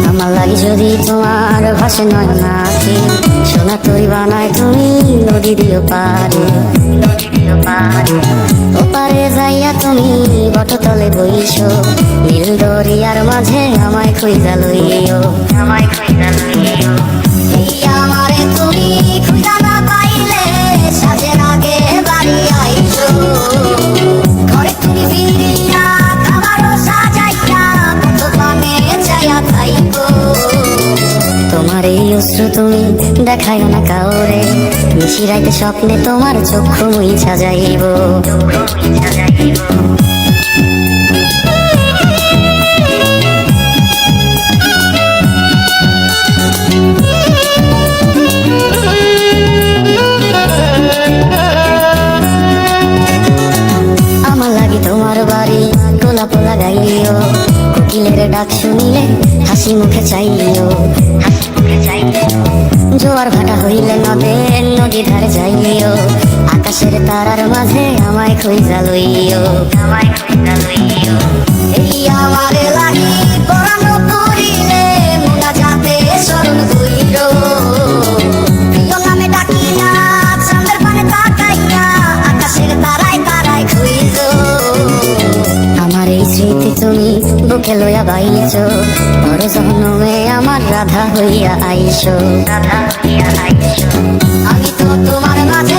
আমার লাগি যদি তোমার ভাসে নয় নাকি, সোনা তুই বানায় তুমি নদী দিও পারে, ওপারে যাইয়া তুমি বটতলে বইছো, নীল দরিয়ার মাঝে আমায় খুঁজা লইও, এই আমারে তুমি খুঁজা না পাইলে সাজের আগে বাড়ি আইছো, ঘরে তুমি ফিরিয়া খাবারও সাজাইয়া কত পানে চাইয়া খাইবো। তোমার এই অশ্রু তুমি দেখায় না কাউরে, নিশি রাইতে স্বপ্নে তোমার চক্ষু মুইছা যাইব। আমার লাগি তোমার বাড়ি গোলাপ লাগাইও, কোকিলের ডাক শুনিলে হাসি মুখে চাইও, জোয়ার ভাটা হইলে নদী ধারে যাইও, আকাশের তারার মাঝে আমায় খুঁজা লইও, এই আমারে লাগি পরানো করিলে মোনা যাতে স্মরণ কইরো, প্রিয় নামে ডাকিয়া চাঁদের পানে তাকাইয়া আকাশের তারায় তারায় খুঁজো। আমার এই স্মৃতি তুমি বুকে লইয়া বাইছো, বড় জন্মে আমার রাধা হইয়া আইসো, আমি তো তোমার মাঝে